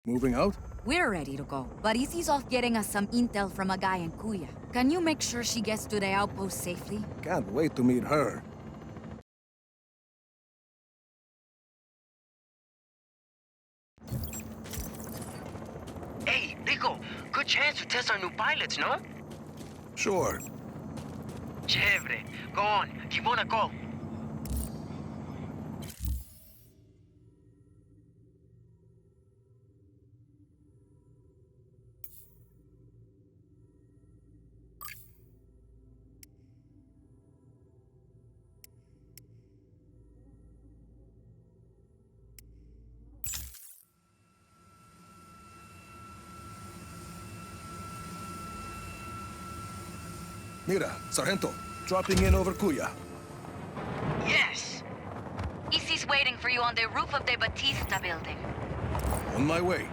Moving out? We're ready to go, but Izzy's off getting us some intel from a guy in Kuya. Can you make sure she gets to the outpost safely? Can't wait to meet her. Hey, Rico, good chance to test our new pilots, no? Sure. Chévere. Go on, keep on a call. Mira, Sargento, dropping in over Kuya. Yes! Izzy's waiting for you on the roof of the Batista building. On my way.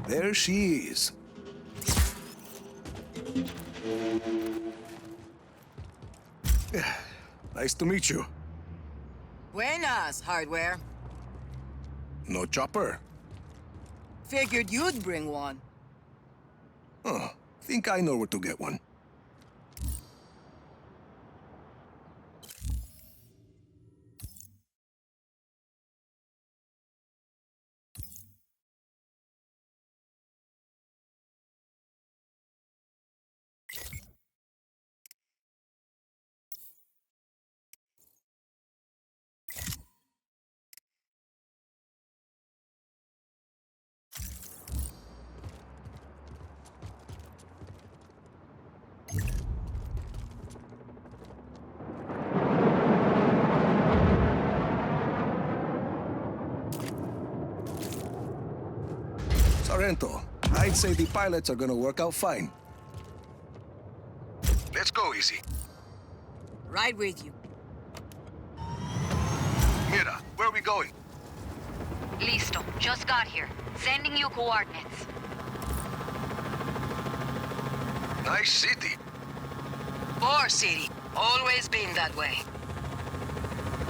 There she is. Nice to meet you. Buenas, hardware. No chopper. Figured you'd bring one. Huh. Think I know where to get one. Sargento, I'd say the pilots are gonna work out fine. Let's go, Easy. Right with you. Mira, where are we going? Listo, just got here. Sending you coordinates. Nice city. Poor city. Always been that way.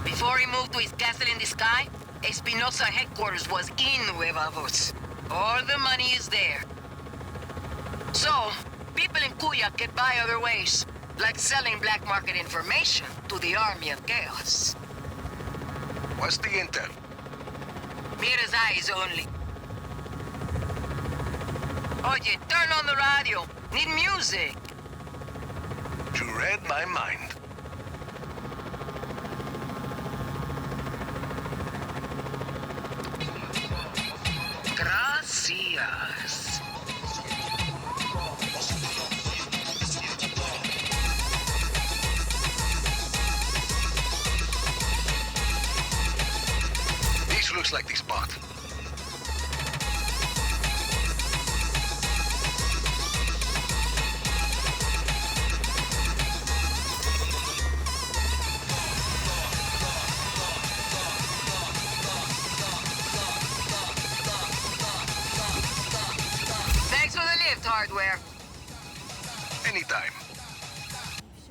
Before he moved to his castle in the sky, Espinosa headquarters was in Huevavos. All the money is there. So, people in Kuya get by other ways, like selling black market information to the army of chaos. What's the intel? Mira's eyes only. Oye, turn on the radio. Need music. You read my mind. Gracias. This looks like the spot. Thanks for the lift, hardware. Anytime.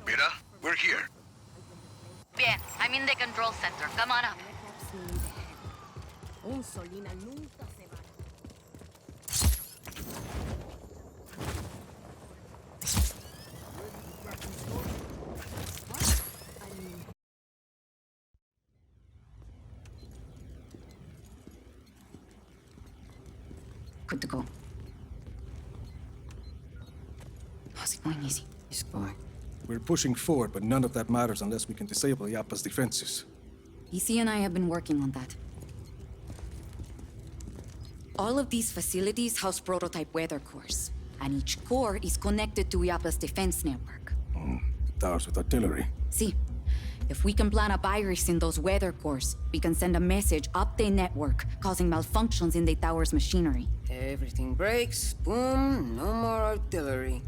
Mira, we're here. Bien, I'm in the control center. Come on up. Good to go. How's it going, Izzy? It's going. We're pushing forward, but none of that matters unless we can disable Yapa's defenses. Izzy and I have been working on that. All of these facilities house prototype weather cores, and each core is connected to Yapa's defense network. Towers with artillery. See, if we can plant a virus in those weather cores, we can send a message up the network, causing malfunctions in the tower's machinery. Everything breaks, boom, no more artillery.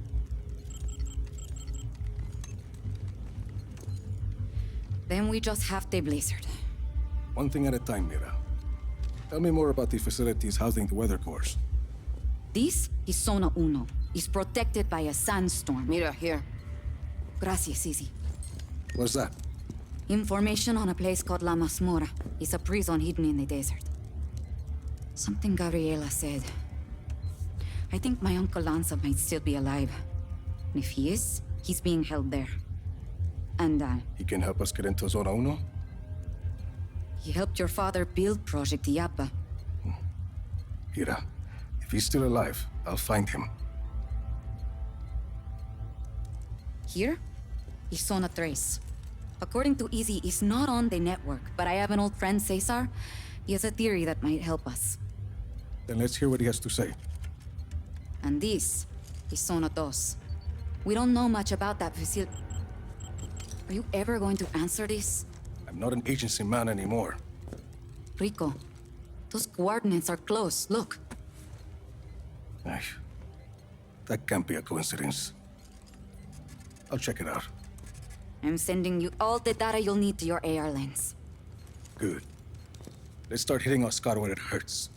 Then we just have the blizzard. One thing at a time, Mira. Tell me more about the facilities housing the weather cores. This is Zona Uno. is protected by a sandstorm. Mira, here. Gracias, Izzy. What's that? Information on a place called La Masmorra. It's a prison hidden in the desert. Something Gabriela said. I think my Uncle Lanza might still be alive. And if he is, he's being held there. And, He can help us get into Zona Uno? he helped your father build Project Iapa. Ira, if he's still alive, I'll find him. Here is Zona Tres. According to Izzy, it's not on the network, but I have an old friend, Cesar. He has a theory that might help us. Then let's hear what he has to say. And this is Zona Dos. We don't know much about that facility. Are you ever going to answer this? I'm not an agency man anymore. Rico, those coordinates are close. Look. Ay, that can't be a coincidence. I'll check it out. I'm sending you all the data you'll need to your AR lens. Good. Let's start hitting Oscar where it hurts.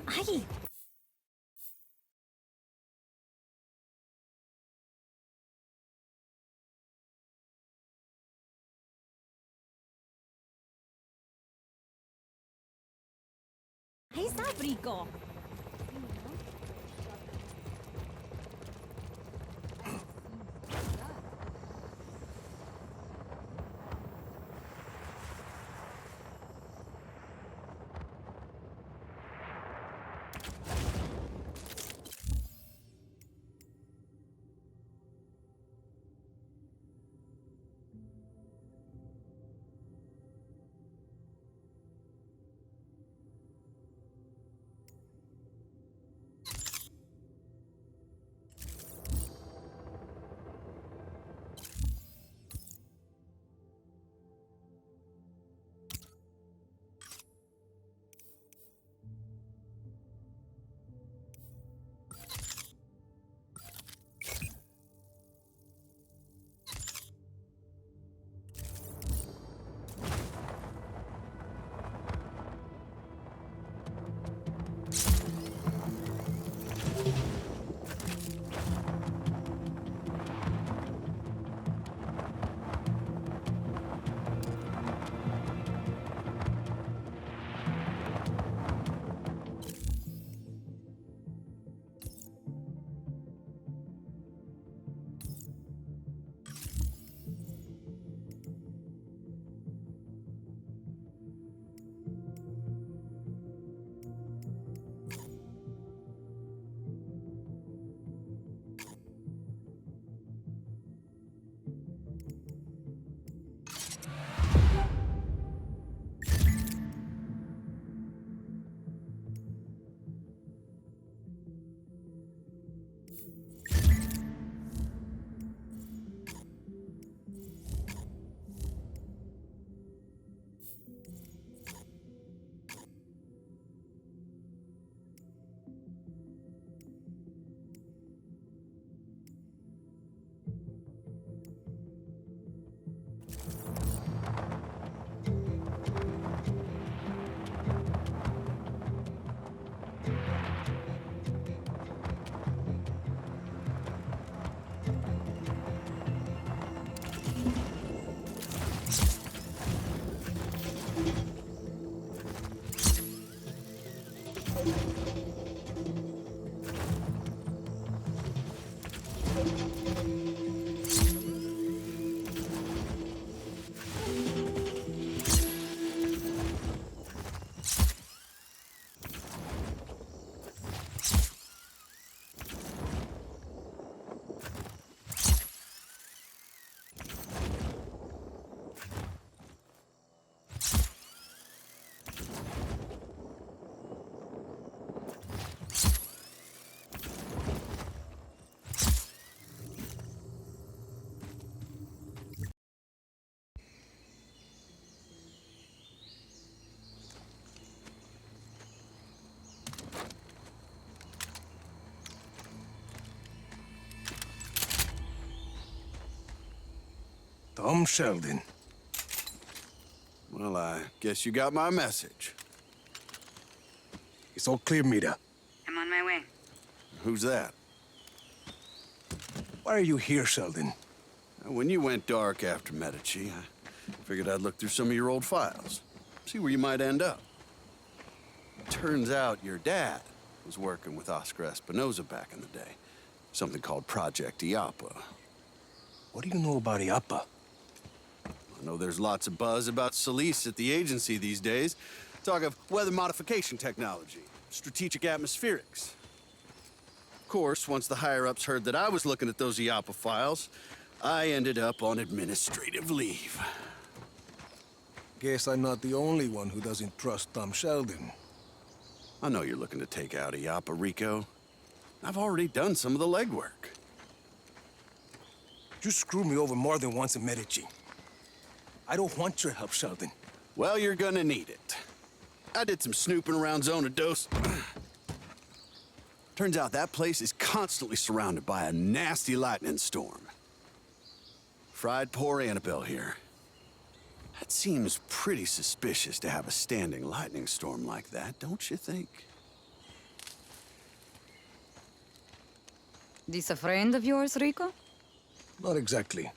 Ay! Ahí está, Rico. Tom Sheldon. Well, I guess you got my message. It's all clear, Mira. I'm on my way. Who's that? Why are you here, Sheldon? When you went dark after Medici, I figured I'd look through some of your old files. See where you might end up. Turns out your dad was working with Oscar Espinosa back in the day. Something called Project IAPA. What do you know about IAPA? I know there's lots of buzz about Solis at the agency these days. Talk of weather modification technology, strategic atmospherics. Of course, once the higher-ups heard that I was looking at those IAPA files, I ended up on administrative leave. Guess I'm not the only one who doesn't trust Tom Sheldon. I know you're looking to take out IAPA, Rico. I've already done some of the legwork. You screwed me over more than once in Medici. I don't want your help, Sheldon. Well, you're gonna need it. I did some snooping around Zona Dos. Turns out that place is constantly surrounded by a nasty lightning storm. Fried poor Annabelle here. That seems pretty suspicious to have a standing lightning storm like that, don't you think? This a friend of yours, Rico? Not exactly.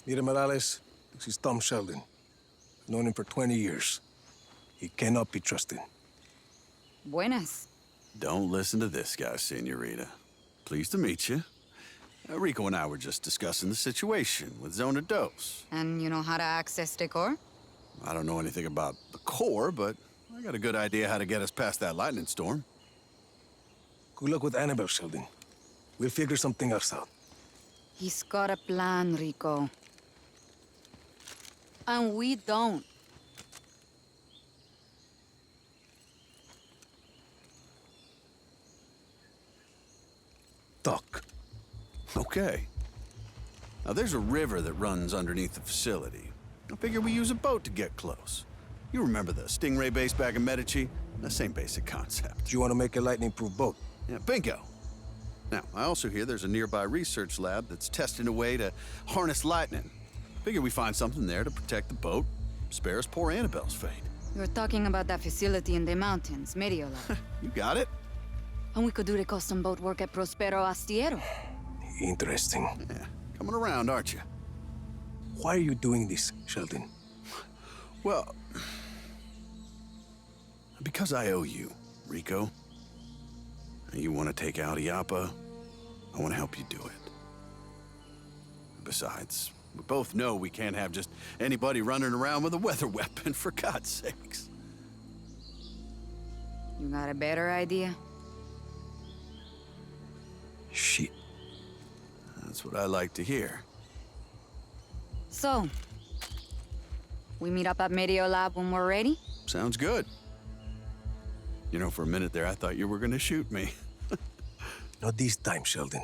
Mira Morales, this is Tom Sheldon. I've known him for 20 years. He cannot be trusted. Buenas. Don't listen to this guy, Senorita. Pleased to meet you. Rico and I were just discussing the situation with Zona Dos. And you know how to access the core? I don't know anything about the core, but I got a good idea how to get us past that lightning storm. Good luck with Annabelle, Sheldon. We'll figure something else out. He's got a plan, Rico. And we don't. Talk. Okay. Now, there's a river that runs underneath the facility. I figure we use a boat to get close. You remember the Stingray base back in Medici? The same basic concept. Do you want to make a lightning-proof boat? Yeah, bingo. Now, I also hear there's a nearby research lab that's testing a way to harness lightning. Figure we find something there to protect the boat, spare us poor Annabelle's fate. You're talking about that facility in the mountains, Mediola. You got it? And we could do the custom boat work at Prospero Astiero. Interesting. Yeah, coming around, aren't you? Why are you doing this, Sheldon? Well, because I owe you, Rico. You want to take out IAPA, I want to help you do it. Besides, we both know we can't have just anybody running around with a weather weapon, for God's sakes. You got a better idea? Shit. That's what I like to hear. So, we meet up at Medio Lab when we're ready? Sounds good. You know, for a minute there, I thought you were gonna shoot me. Not this time, Sheldon.